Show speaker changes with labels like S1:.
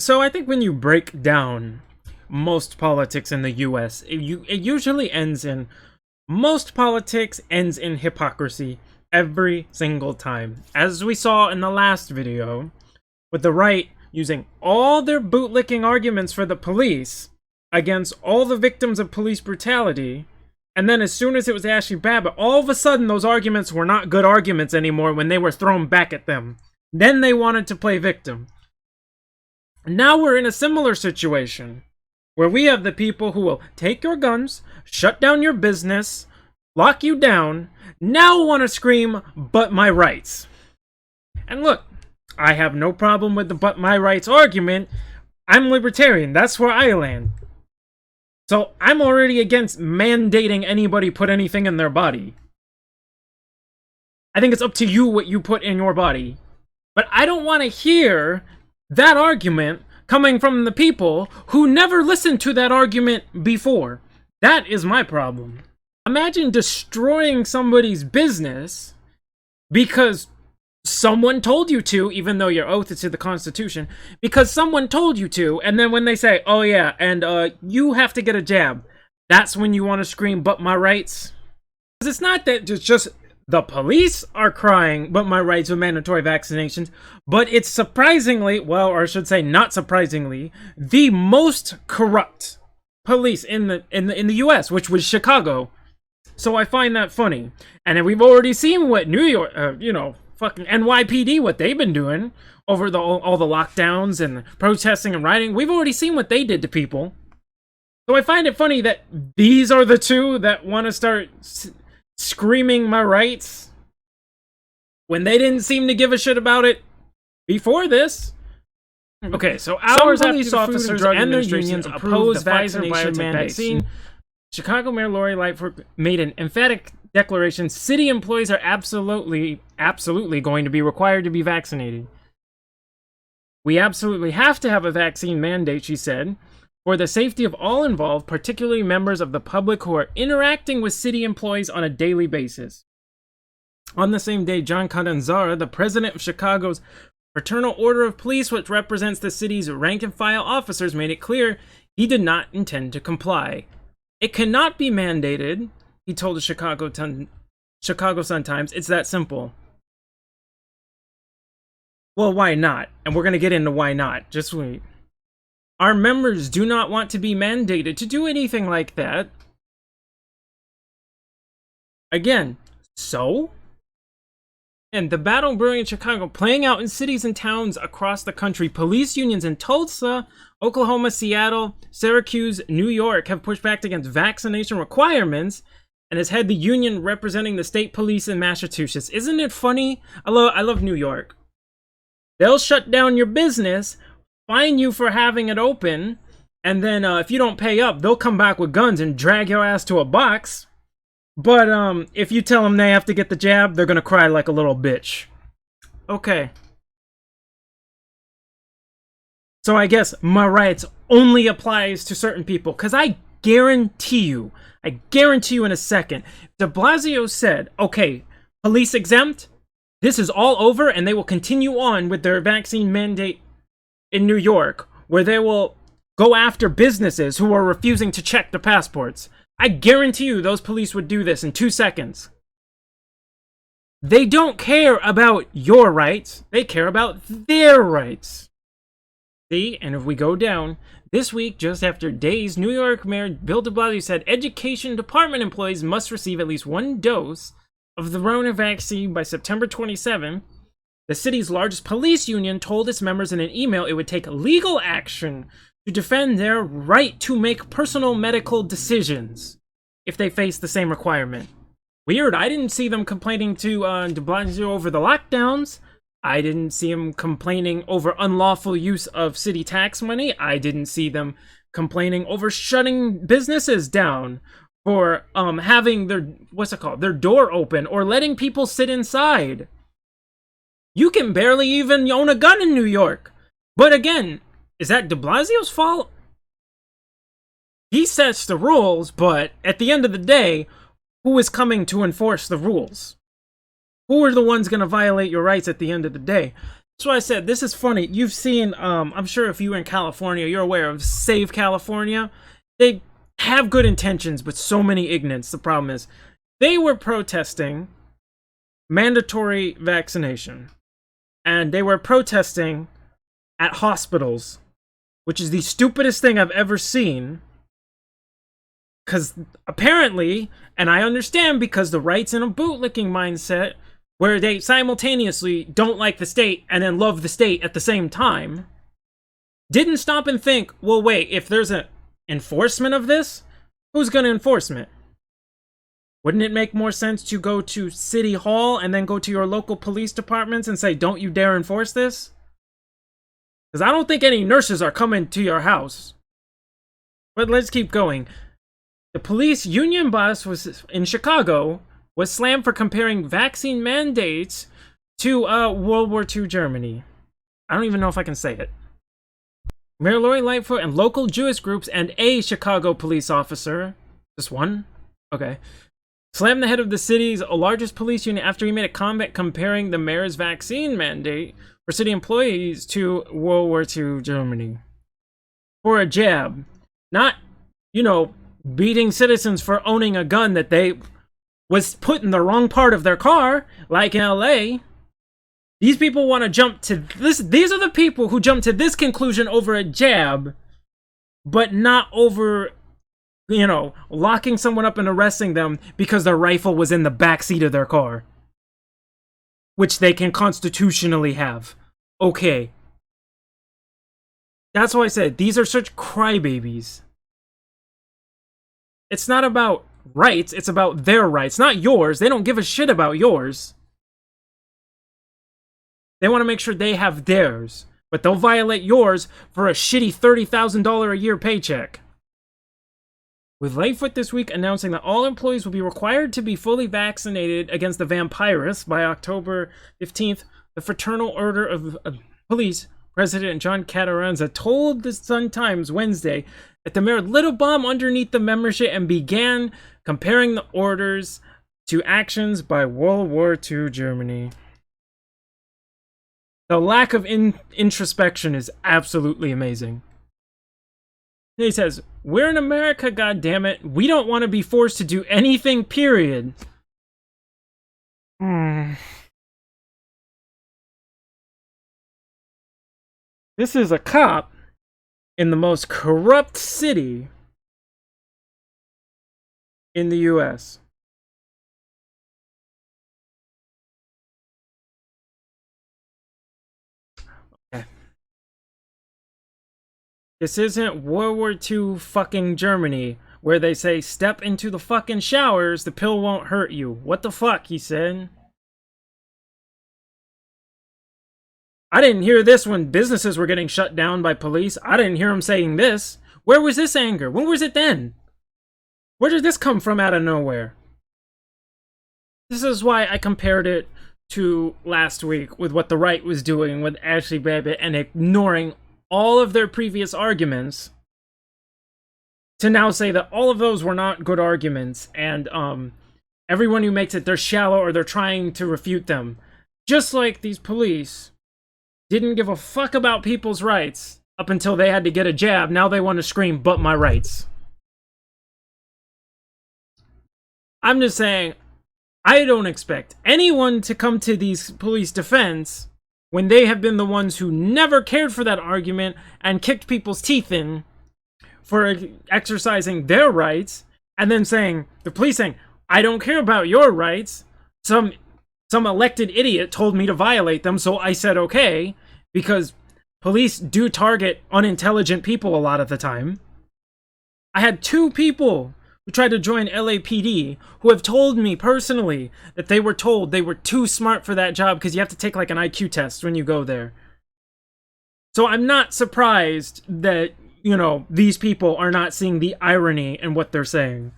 S1: So I think when you break down most politics in the US, it usually ends in most politics ends in hypocrisy every single time. As we saw in the last video, with the right using all their bootlicking arguments for the police against all the victims of police brutality, and then as soon as it was Ashley Babbitt, all of a sudden those arguments were not good arguments anymore when they were thrown back at them. Then they wanted to play victim. Now we're in a similar situation where we have the people who will take your guns, shut down your business, lock you down, now want to scream, "but my rights." And look, I have no problem with the "but my rights" argument. I'm libertarian, that's where I land. So I'm already against mandating anybody put anything in their body. I think it's up to you what you put in your body. But I don't want to hear that argument coming from the people who never listened to that argument before. That is my problem. Imagine destroying somebody's business because someone told you to, even though your oath is to the Constitution, because someone told you to, and then when they say, "Oh yeah, and you have to get a jab," that's when you want to scream, "but my rights." Because it's not that just the police are crying, "but my rights" with mandatory vaccinations, but it's surprisingly, well, or I should say not surprisingly, the most corrupt police in the US, which was Chicago. So I find that funny. And then we've already seen what New York, fucking NYPD, what they've been doing over all the lockdowns and protesting and rioting. We've already seen what they did to people. So I find it funny that these are the two that want to start screaming "my rights" when they didn't seem to give a shit about it before this. Okay, so hours after police officers and their unions opposed vaccination mandates, Chicago Mayor Lori Lightfoot made an emphatic declaration: city employees are absolutely going to be required to be vaccinated. "We absolutely have to have a vaccine mandate," she said, "for the safety of all involved, particularly members of the public who are interacting with city employees on a daily basis." On the same day, John Catanzara, the president of Chicago's Fraternal Order of Police, which represents the city's rank-and-file officers, made it clear he did not intend to comply. "It cannot be mandated," he told the Chicago Sun-Times. "It's that simple." Well, why not? And we're going to get into why not. Just wait. "Our members do not want to be mandated to do anything like that." Again, so? And the battle brewing in Chicago, playing out in cities and towns across the country. Police unions in Tulsa, Oklahoma, Seattle, Syracuse, New York have pushed back against vaccination requirements and has had the union representing the state police in Massachusetts. Isn't it funny? I love New York. They'll shut down your business, fine you for having it open, and then if you don't pay up, they'll come back with guns and drag your ass to a box. But if you tell them they have to get the jab, they're gonna cry like a little bitch. Okay. So I guess "my rights" only applies to certain people, because I guarantee you in a second, de Blasio said, "Okay, police exempt, this is all over," and they will continue on with their vaccine mandate in New York, where they will go after businesses who are refusing to check their passports. I guarantee you those police would do this in 2 seconds. They don't care about your rights. They care about their rights. See, and if we go down, this week, just after days, New York Mayor Bill de Blasio said education department employees must receive at least one dose of the Rona vaccine by September 27. The city's largest police union told its members in an email it would take legal action to defend their right to make personal medical decisions if they face the same requirement. Weird, I didn't see them complaining to de Blasio over the lockdowns. I didn't see them complaining over unlawful use of city tax money. I didn't see them complaining over shutting businesses down for having their door open or letting people sit inside. You can barely even own a gun in New York. But again, is that de Blasio's fault? He sets the rules, but at the end of the day, who is coming to enforce the rules? Who are the ones going to violate your rights at the end of the day? That's why I said this is funny. You've seen, I'm sure if you were in California, you're aware of Save California. They have good intentions, but so many ignorance. The problem is, they were protesting mandatory vaccination, and they were protesting at hospitals, which is the stupidest thing I've ever seen. Because apparently, and I understand because the right's in a bootlicking mindset, where they simultaneously don't like the state and then love the state at the same time, didn't stop and think, well, wait, if there's an enforcement of this, who's going to enforce it? Wouldn't it make more sense to go to City Hall and then go to your local police departments and say, don't you dare enforce this? Because I don't think any nurses are coming to your house. But let's keep going. The police union boss was in Chicago was slammed for comparing vaccine mandates to World War II Germany. I don't even know if I can say it. Mayor Lori Lightfoot and local Jewish groups and a Chicago police officer, just one? Okay. Slammed the head of the city's largest police union after he made a comment comparing the mayor's vaccine mandate for city employees to World War II Germany. For a jab. Not, beating citizens for owning a gun that they was put in the wrong part of their car, like in LA. These people want to jump to this. These are the people who jump to this conclusion over a jab, but not over, locking someone up and arresting them because their rifle was in the back seat of their car, which they can constitutionally have. Okay. That's why I said these are such crybabies. It's not about rights, it's about their rights, not yours. They don't give a shit about yours. They want to make sure they have theirs, but they'll violate yours for a shitty $30,000 a year paycheck. With Lightfoot this week announcing that all employees will be required to be fully vaccinated against the vampirus by October 15th, the Fraternal Order of Police President John Cataranza told the Sun-Times Wednesday that the mayor lit a bomb underneath the membership and began comparing the orders to actions by World War II Germany. The lack of introspection is absolutely amazing. He says, we're in America, goddammit. We don't want to be forced to do anything, period. This is a cop in the most corrupt city in the US. Okay. This isn't World War II fucking Germany, where they say, step into the fucking showers, the pill won't hurt you. What the fuck, he said. I didn't hear this when businesses were getting shut down by police. I didn't hear him saying this. Where was this anger? When was it then? Where did this come from out of nowhere? This is why I compared it to last week with what the right was doing with Ashley Babbitt and ignoring all of their previous arguments to now say that all of those were not good arguments, and everyone who makes it, they're shallow or they're trying to refute them. Just like these police didn't give a fuck about people's rights up until they had to get a jab. Now they want to scream, but my rights. I'm just saying, I don't expect anyone to come to these police defense when they have been the ones who never cared for that argument and kicked people's teeth in for exercising their rights, and then saying, the police saying, I don't care about your rights. Some elected idiot told me to violate them, so I said okay, because police do target unintelligent people a lot of the time. I had 2 people who tried to join LAPD who have told me personally that they were told they were too smart for that job because you have to take like an IQ test when you go there. So I'm not surprised that, these people are not seeing the irony in what they're saying.